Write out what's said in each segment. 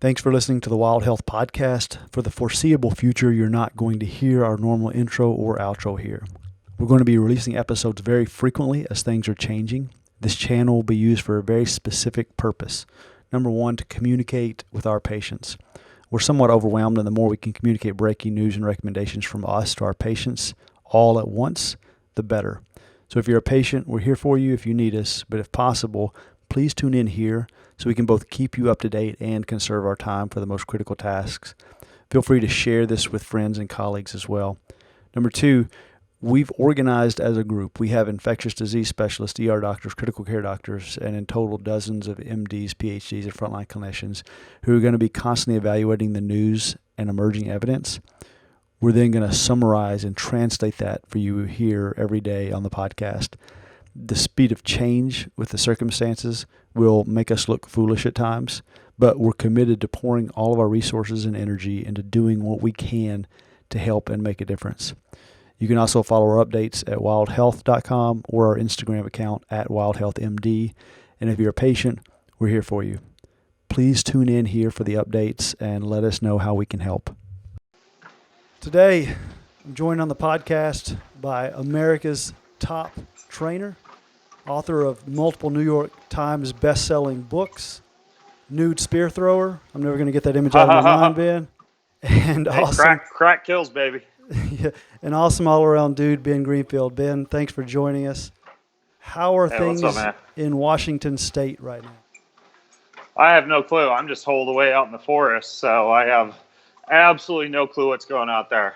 Thanks for listening to the Wild Health Podcast. For the foreseeable future, you're not going to hear our normal intro or outro here. We're going to be releasing episodes very frequently as things are changing. This channel will be used for a very specific purpose. Number one, to communicate with our patients. We're somewhat overwhelmed, and the more we can communicate breaking news and recommendations from us to our patients all at once, the better. So if you're a patient, we're here for you if you need us, but if possible, please tune in here so we can both keep you up to date and conserve our time for the most critical tasks. Feel free to share this with friends and colleagues as well. Number two, we've organized as a group. We have infectious disease specialists, ER doctors, critical care doctors, and in total dozens of MDs, PhDs, and frontline clinicians who are going to be constantly evaluating the news and emerging evidence. We're then going to summarize and translate that for you here every day on the podcast. The speed of change with the circumstances will make us look foolish at times, but we're committed to pouring all of our resources and energy into doing what we can to help and make a difference. You can also follow our updates at wildhealth.com or our Instagram account at wildhealthmd. And if you're a patient, we're here for you. Please tune in here for the updates and let us know how we can help. Today, I'm joined on the podcast by America's top trainer, author of multiple New York Times best-selling books, nude spear thrower. I'm never going to get that image out of my mind, Ben. And hey, awesome, crack kills, baby. Yeah, an awesome all-around dude, Ben Greenfield. Ben, thanks for joining us. How are things what's up, man? in Washington State right now? I have no clue. I'm just holed away out in the forest, so I have absolutely no clue what's going on out there.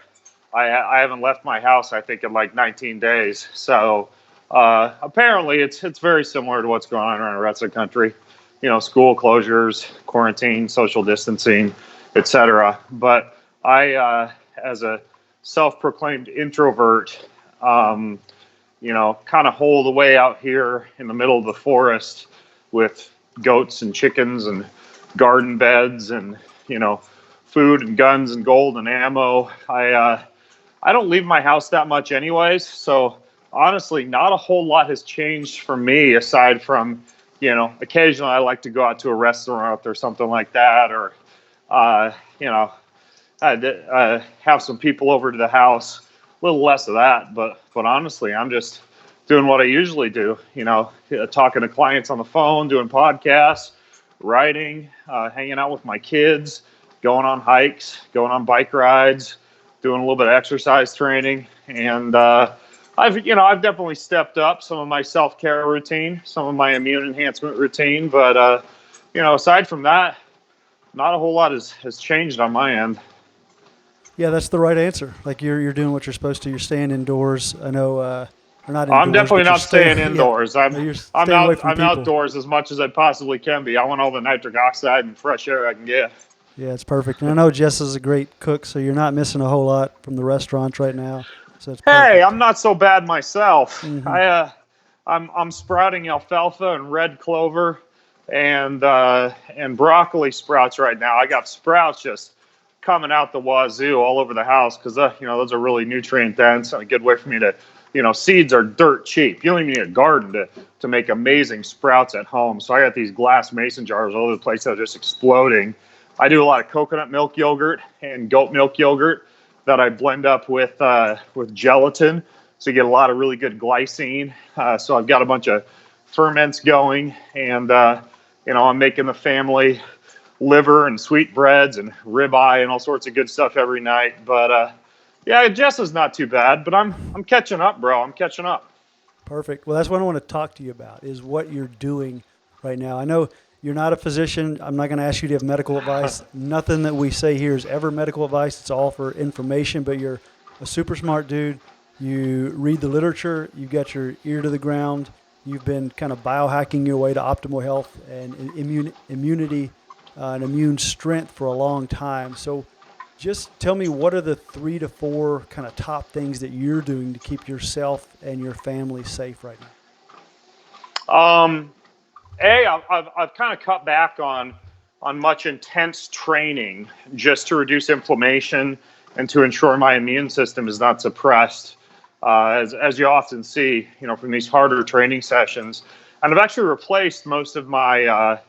I haven't left my house, I think, in like 19 days. So apparently it's very similar to what's going on around the rest of the country. You know, school closures, quarantine, social distancing, etc. But I, as a self-proclaimed introvert, kind of holed away out here in the middle of the forest with goats and chickens and garden beds and, food and guns and gold and ammo. I don't leave my house that much anyways, so honestly, not a whole lot has changed for me aside from, occasionally I like to go out to a restaurant or something like that, or, have some people over to the house. A little less of that, but honestly, I'm just doing what I usually do, talking to clients on the phone, doing podcasts, writing, hanging out with my kids, going on hikes, going on bike rides, doing a little bit of exercise training. And I've definitely stepped up some of my self-care routine, some of my immune enhancement routine. But, aside from that, not a whole lot has changed on my end. Yeah, that's the right answer. Like you're doing what you're supposed to. You're staying indoors. I know, or not indoors. I'm definitely not staying indoors. Yeah, I'm outdoors as much as I possibly can be. I want all the nitric oxide and fresh air I can get. Yeah, it's perfect. And I know Jess is a great cook, so you're not missing a whole lot from the restaurants right now. So it's perfect. Hey, I'm not so bad myself. Mm-hmm. I'm sprouting alfalfa and red clover and broccoli sprouts right now. I got sprouts just coming out the wazoo all over the house because those are really nutrient dense and a good way for me to, seeds are dirt cheap. You don't even need a garden to make amazing sprouts at home. So I got these glass mason jars all over the place that are just exploding. I do a lot of coconut milk yogurt and goat milk yogurt that I blend up with gelatin, so you get a lot of really good glycine. So I've got a bunch of ferments going, and I'm making the family liver and sweetbreads and ribeye and all sorts of good stuff every night. But Jess is not too bad, but I'm catching up, bro. I'm catching up. Perfect. Well, that's what I want to talk to you about is what you're doing right now. I know you're not a physician. I'm not going to ask you to have medical advice. Nothing that we say here is ever medical advice. It's all for information, but you're a super smart dude. You read the literature. You got your ear to the ground. You've been kind of biohacking your way to optimal health and immunity and immune strength for a long time. So just tell me, what are the 3 to 4 kind of top things that you're doing to keep yourself and your family safe right now? I've kind of cut back on much intense training just to reduce inflammation and to ensure my immune system is not suppressed, as you often see, from these harder training sessions. And I've actually replaced most of my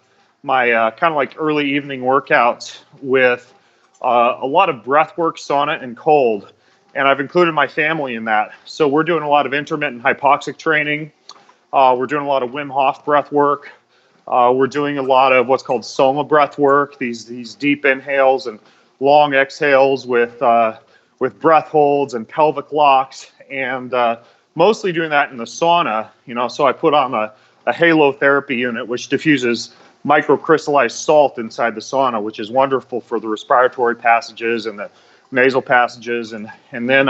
my kind of like early evening workouts with a lot of breath work, sauna, and cold. And I've included my family in that. So we're doing a lot of intermittent hypoxic training. We're doing a lot of Wim Hof breath work. We're doing a lot of what's called Soma breath work, these deep inhales and long exhales with breath holds and pelvic locks, and mostly doing that in the sauna. So I put on a halo therapy unit, which diffuses microcrystallized salt inside the sauna, which is wonderful for the respiratory passages and the nasal passages. And then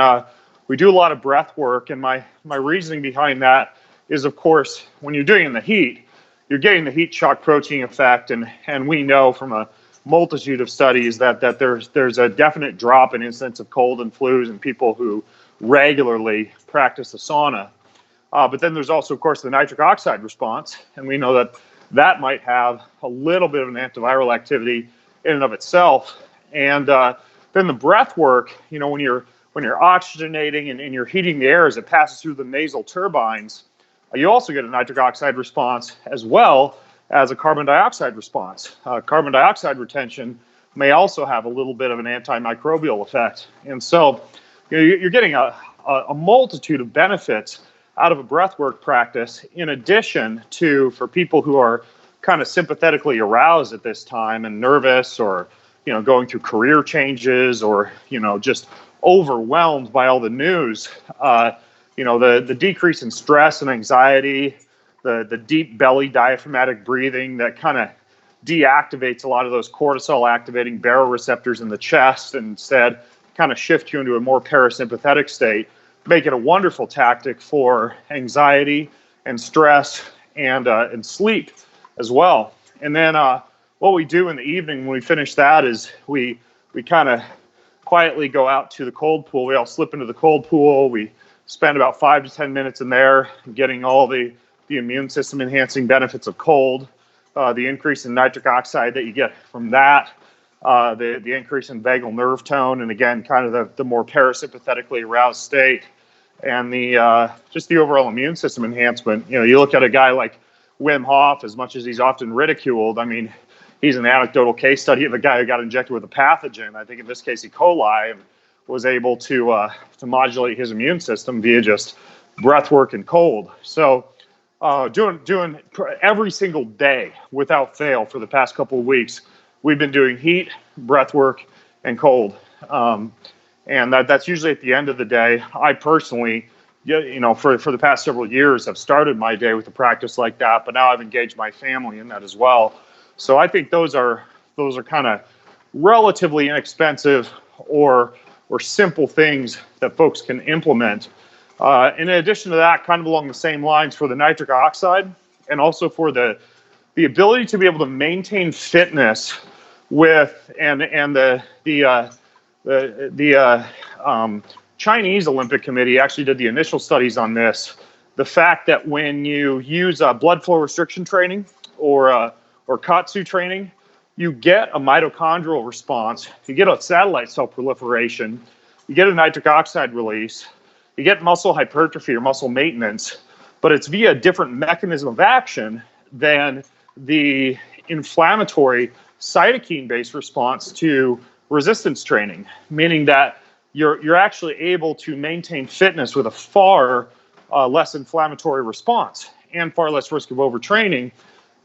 we do a lot of breath work. And my reasoning behind that is, of course, when you're doing it in the heat, you're getting the heat shock protein effect. And we know from a multitude of studies that there's a definite drop in incidence of cold and flus in people who regularly practice the sauna. But then there's also, of course, the nitric oxide response. And we know that might have a little bit of an antiviral activity in and of itself. And then the breath work, when you're oxygenating and you're heating the air as it passes through the nasal turbines, you also get a nitric oxide response as well as a carbon dioxide response. Carbon dioxide retention may also have a little bit of an antimicrobial effect. And so you're getting a multitude of benefits out of a breathwork practice, in addition to, for people who are kind of sympathetically aroused at this time and nervous, or going through career changes, or just overwhelmed by all the news, the decrease in stress and anxiety, the deep belly diaphragmatic breathing that kind of deactivates a lot of those cortisol activating baroreceptors in the chest, and instead kind of shift you into a more parasympathetic state, make it a wonderful tactic for anxiety and stress and sleep as well. And then what we do in the evening when we finish that is we kind of quietly go out to the cold pool. We all slip into the cold pool. We spend about 5 to 10 minutes in there getting all the immune system enhancing benefits of cold, the increase in nitric oxide that you get from that, the increase in vagal nerve tone, and again, kind of the more parasympathetically aroused state, and just the overall immune system enhancement. You look at a guy like Wim Hof, as much as he's often ridiculed. I mean, he's an anecdotal case study of a guy who got injected with a pathogen, I think in this case E. coli, and was able to modulate his immune system via just breath work and cold. So doing every single day without fail for the past couple of weeks, we've been doing heat, breath work, and cold. And that's usually at the end of the day. I personally, for the past several years, have started my day with a practice like that, but now I've engaged my family in that as well. So I think those are kind of relatively inexpensive or simple things that folks can implement. In addition to that, kind of along the same lines for the nitric oxide, and also for the ability to be able to maintain fitness with the Chinese Olympic Committee actually did the initial studies on this. The fact that when you use blood flow restriction training or Katsu training, you get a mitochondrial response, you get a satellite cell proliferation, you get a nitric oxide release, you get muscle hypertrophy or muscle maintenance, but it's via a different mechanism of action than the inflammatory cytokine-based response to resistance training, meaning that you're actually able to maintain fitness with a far less inflammatory response and far less risk of overtraining.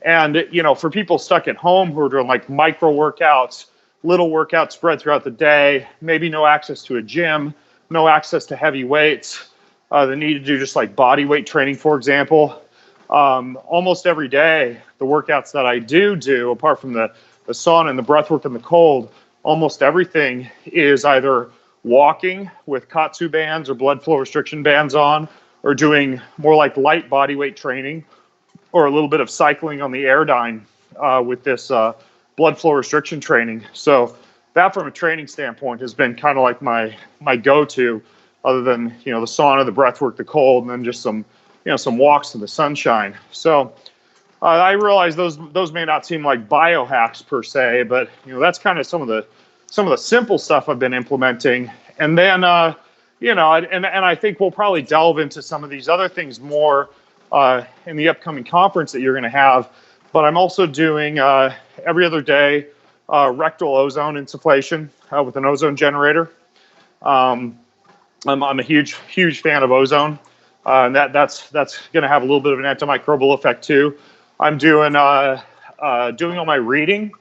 And, for people stuck at home who are doing like micro workouts, little workouts spread throughout the day, maybe no access to a gym, no access to heavy weights, the need to do just like body weight training, for example. Almost every day, the workouts that I do, apart from the sauna and the breath work and the cold, almost everything is either walking with Katsu bands or blood flow restriction bands on, or doing more like light body weight training, or a little bit of cycling on the Airdyne with this blood flow restriction training. So that, from a training standpoint, has been kind of like my go-to, other than the sauna, the breath work, the cold, and then just some walks in the sunshine. So I realize those may not seem like biohacks per se, but that's kind of some of the simple stuff I've been implementing. And then and I think we'll probably delve into some of these other things more in the upcoming conference that you're going to have. But I'm also doing every other day rectal ozone insufflation with an ozone generator. Um, I'm a huge fan of ozone, and that's going to have a little bit of an antimicrobial effect too. I'm doing all my reading,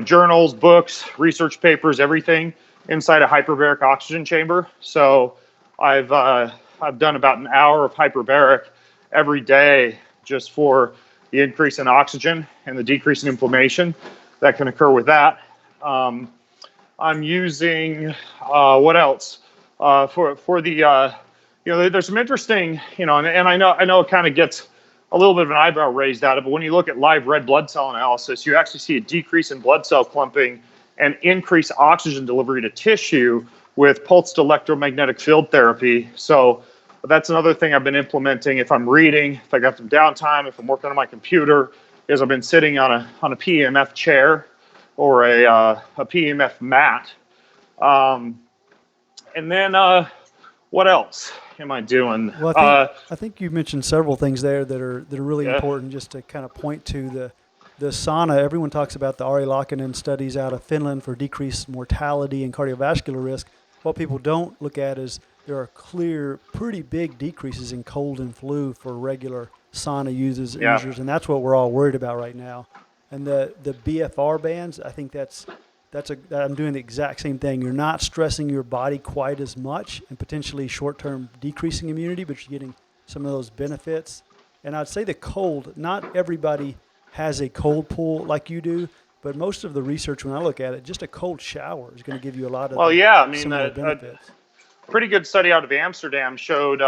journals, books, research papers, everything inside a hyperbaric oxygen chamber. So I've done about an hour of hyperbaric every day just for the increase in oxygen and the decrease in inflammation that can occur with that. I'm using what else for the there's some interesting and I know it kind of gets a little bit of an eyebrow raised at it, but when you look at live red blood cell analysis, you actually see a decrease in blood cell clumping and increased oxygen delivery to tissue with pulsed electromagnetic field therapy. So that's another thing I've been implementing if I'm reading, if I got some downtime, if I'm working on my computer, is I've been sitting on a PEMF chair or a PEMF mat. And then what else am I doing? Well, I think you mentioned several things there that are really important. Just to kind of point to the sauna. Everyone talks about the Ari Laakkonen studies out of Finland for decreased mortality and cardiovascular risk. What people don't look at is there are clear, pretty big decreases in cold and flu for regular sauna users, and that's what we're all worried about right now. And the BFR bands, I think I'm doing the exact same thing. You're not stressing your body quite as much and potentially short-term decreasing immunity, but you're getting some of those benefits. And I'd say the cold, not everybody has a cold pool like you do, but most of the research, when I look at it, just a cold shower is going to give you a lot of similar benefits. A pretty good study out of Amsterdam showed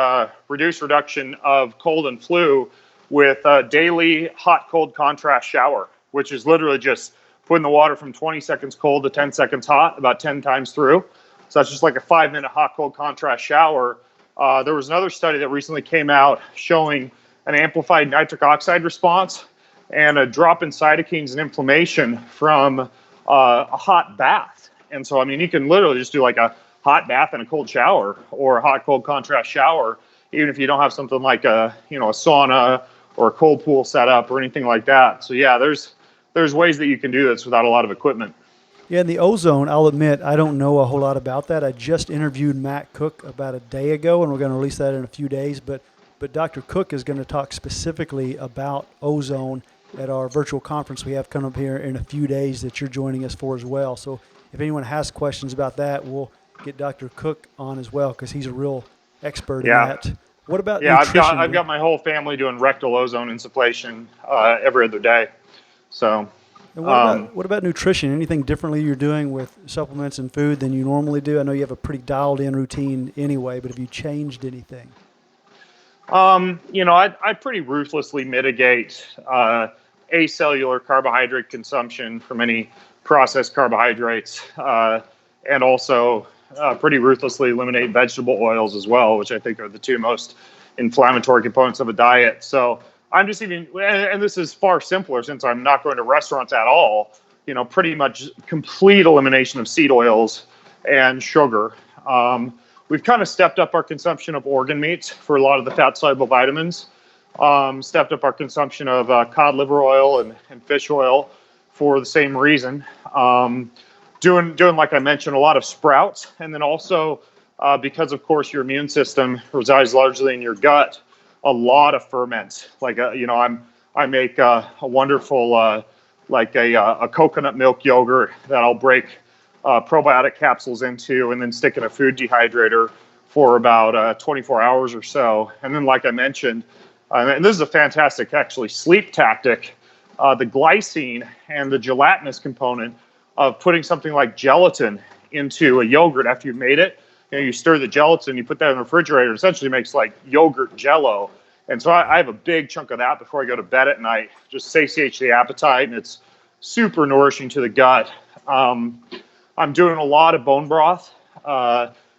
reduction of cold and flu with a daily hot-cold contrast shower, which is literally just putting the water from 20 seconds cold to 10 seconds hot about 10 times through. So that's just like a 5-minute hot-cold contrast shower. There was another study that recently came out showing an amplified nitric oxide response and a drop in cytokines and inflammation from a hot bath. And so, I mean, you can literally just do like a hot bath and a cold shower or a hot-cold contrast shower, even if you don't have something like a sauna or a cold pool set up or anything like that. So yeah, there's ways that you can do this without a lot of equipment. Yeah, and the ozone, I'll admit, I don't know a whole lot about that. I just interviewed Matt Cook about a day ago, and we're going to release that in a few days. But Dr. Cook is going to talk specifically about ozone at our virtual conference we have coming up here in a few days that you're joining us for as well. So if anyone has questions about that, we'll get Dr. Cook on as well because he's a real expert in that. What about nutrition? I've got my whole family doing rectal ozone insufflation every other day. So, and what about nutrition? Anything differently you're doing with supplements and food than you normally do? I know you have a pretty dialed-in routine anyway, but have you changed anything? I pretty ruthlessly mitigate acellular carbohydrate consumption from any processed carbohydrates, and also pretty ruthlessly eliminate vegetable oils as well, which I think are the two most inflammatory components of a diet. So I'm just and this is far simpler since I'm not going to restaurants at all, pretty much complete elimination of seed oils and sugar. We've kind of stepped up our consumption of organ meats for a lot of the fat-soluble vitamins, stepped up our consumption of cod liver oil and fish oil for the same reason. Doing, like I mentioned, a lot of sprouts, and then also because, of course, your immune system resides largely in your gut, a lot of ferments. Like, I make a wonderful, a coconut milk yogurt that I'll break probiotic capsules into and then stick in a food dehydrator for about 24 hours or so. And then, like I mentioned, and this is a fantastic, actually, sleep tactic, the glycine and the gelatinous component of putting something like gelatin into a yogurt after you've made it. You stir the gelatin, you put that in the refrigerator, it essentially makes like yogurt jello. And so I have a big chunk of that before I go to bed at night, just satiates the appetite, and it's super nourishing to the gut. I'm doing a lot of bone broth,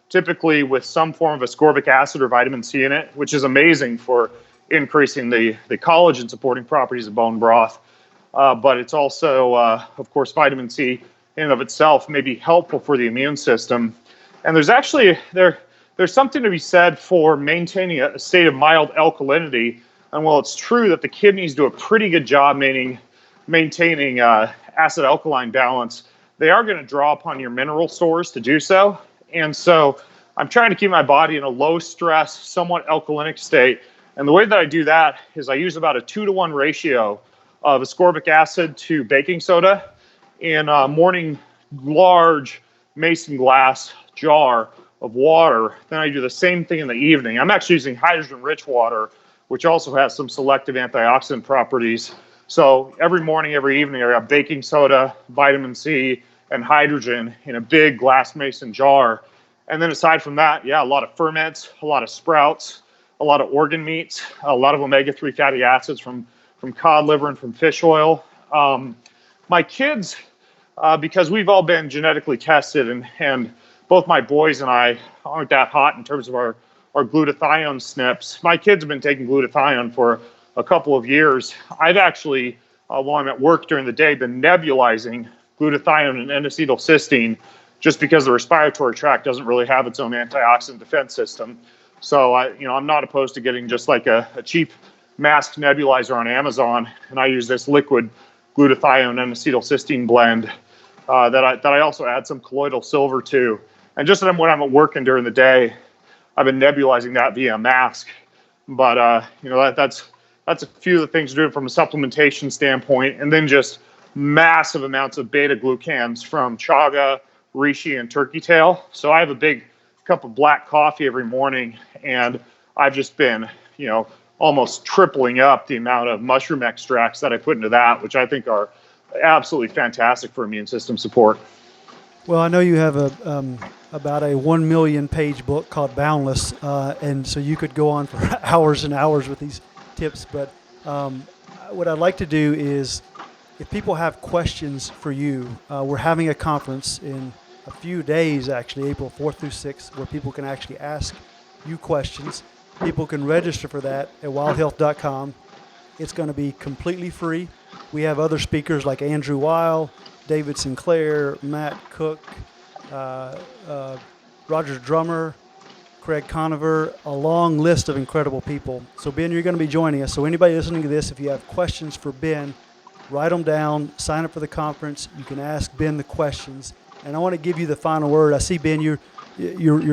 typically with some form of ascorbic acid or vitamin C in it, which is amazing for increasing the collagen supporting properties of bone broth. But it's also, of course, vitamin C in and of itself may be helpful for the immune system. And there's actually, there's something to be said for maintaining a state of mild alkalinity And while it's true that the kidneys do a pretty good job maintaining acid alkaline balance, they are going to draw upon your mineral stores to do so. And so I'm trying to keep my body in a low stress, somewhat alkalinic state. And the way that I do that is I use about a 2-to-1 ratio of ascorbic acid to baking soda in a morning large mason glass jar of water. Then I do the same thing in the evening. I'm actually using hydrogen-rich water, which also has some selective antioxidant properties. So every morning, every evening, I got baking soda, vitamin C, and hydrogen in a big glass mason jar. And then aside from that, yeah, a lot of ferments, a lot of sprouts, a lot of organ meats, a lot of omega-3 fatty acids from cod liver and from fish oil. My kids, because we've all been genetically tested, and both my boys and I aren't that hot in terms of our glutathione SNPs. My kids have been taking glutathione for a couple of years. I've actually, while I'm at work during the day, been nebulizing glutathione and N-acetylcysteine just because the respiratory tract doesn't really have its own antioxidant defense system. So I'm not opposed to getting just like a cheap masked nebulizer on Amazon, and I use this liquid glutathione and acetylcysteine blend that I also add some colloidal silver to. And just when I'm working during the day, I've been nebulizing that via mask. But that's a few of the things we're doing from a supplementation standpoint, and then just massive amounts of beta glucans from chaga, reishi, and turkey tail. So I have a big cup of black coffee every morning, and I've just been, almost tripling up the amount of mushroom extracts that I put into that, which I think are absolutely fantastic for immune system support. Well, I know you have about a 1 million page book called Boundless, and so you could go on for hours and hours with these tips. But what I'd like to do is, if people have questions for you, we're having a conference in a few days, actually, April 4th through 6th, where people can actually ask you questions. People can register for that at wildhealth.com. It's going to be completely free. We have other speakers like Andrew Weil, David Sinclair, Matt Cook, Roger Drummer, Craig Conover, a long list of incredible people. So, Ben, you're going to be joining us. So anybody listening to this, if you have questions for Ben, write them down, sign up for the conference. You can ask Ben the questions. And I want to give you the final word. I see, Ben, you're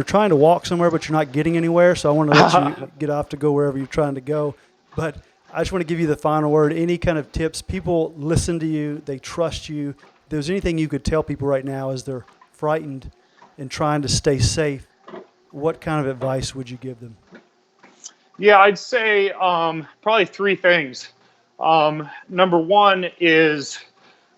trying to walk somewhere, but you're not getting anywhere. So I want to let you get off to go wherever you're trying to go. But I just want to give you the final word. Any kind of tips? People listen to you. They trust you. If there's anything you could tell people right now as they're frightened and trying to stay safe, what kind of advice would you give them? Yeah, I'd say probably 3 things. Number 1 is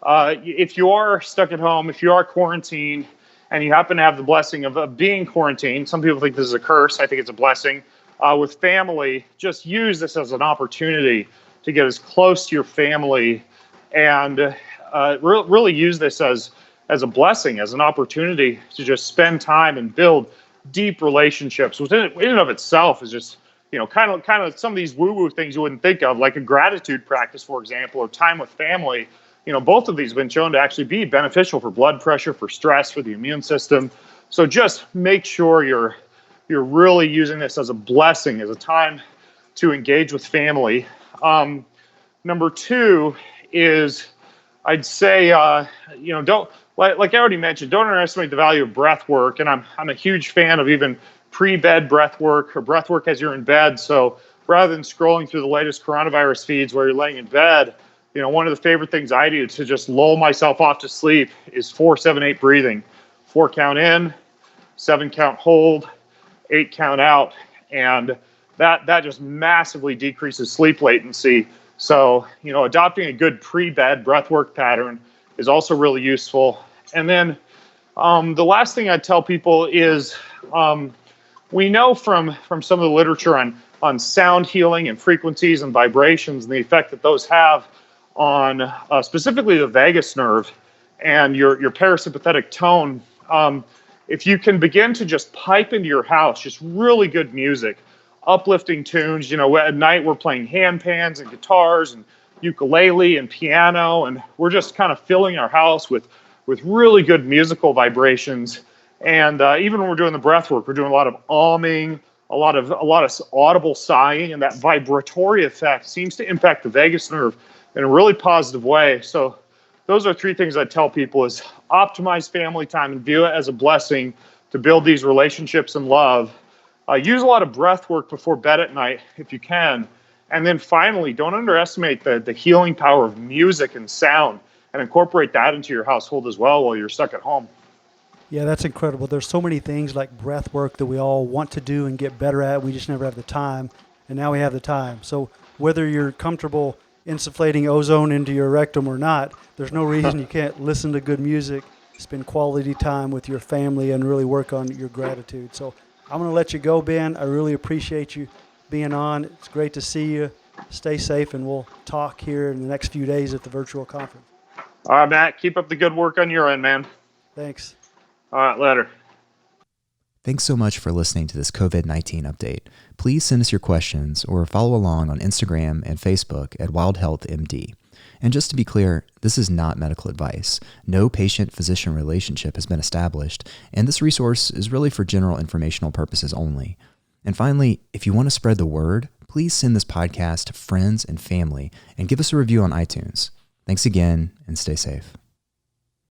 if you are stuck at home, if you are quarantined, and you happen to have the blessing of being quarantined, some people think this is a curse. I think it's a blessing. With family, just use this as an opportunity to get as close to your family, and really use this as a blessing, as an opportunity to just spend time and build deep relationships, which in and of itself is just, kind of some of these woo-woo things you wouldn't think of, like a gratitude practice, for example, or time with family. Both of these have been shown to actually be beneficial for blood pressure, for stress, for the immune system. So just make sure you're really using this as a blessing, as a time to engage with family. Number 2 is, I'd say, don't, like I already mentioned, don't underestimate the value of breath work. And I'm a huge fan of even pre-bed breath work, or breath work as you're in bed. So rather than scrolling through the latest coronavirus feeds where you're laying in bed, one of the favorite things I do to just lull myself off to sleep is 4-7-8 breathing. 4 count in, 7 count hold, 8 count out, and that just massively decreases sleep latency. So, adopting a good pre-bed breathwork pattern is also really useful. And then the last thing I'd tell people is we know from some of the literature on sound healing and frequencies and vibrations and the effect that those have on specifically the vagus nerve and your parasympathetic tone. If you can begin to just pipe into your house just really good music, uplifting tunes, at night we're playing handpans and guitars and ukulele and piano, and we're just kind of filling our house with really good musical vibrations. And even when we're doing the breath work, we're doing a lot of a lot of audible sighing, and that vibratory effect seems to impact the vagus nerve in a really positive way. So those are three things I tell people: is optimize family time and view it as a blessing to build these relationships and love. Use a lot of breath work before bed at night if you can. And then finally, don't underestimate the healing power of music and sound, and incorporate that into your household as well while you're stuck at home. Yeah, that's incredible. There's so many things like breath work that we all want to do and get better at. We just never have the time, and now we have the time. So whether you're comfortable insufflating ozone into your rectum or not, there's no reason you can't listen to good music, spend quality time with your family, and really work on your gratitude. So I'm going to let you go, Ben. I really appreciate you being on. It's great to see you. Stay safe, and we'll talk here in the next few days at the virtual conference. All right, Matt, keep up the good work on your end, man. Thanks. All right, later. Thanks so much for listening to this COVID-19 update. Please send us your questions or follow along on Instagram and Facebook at Wild Health MD. And just to be clear, this is not medical advice. No patient-physician relationship has been established, and this resource is really for general informational purposes only. And finally, if you want to spread the word, please send this podcast to friends and family and give us a review on iTunes. Thanks again, and stay safe.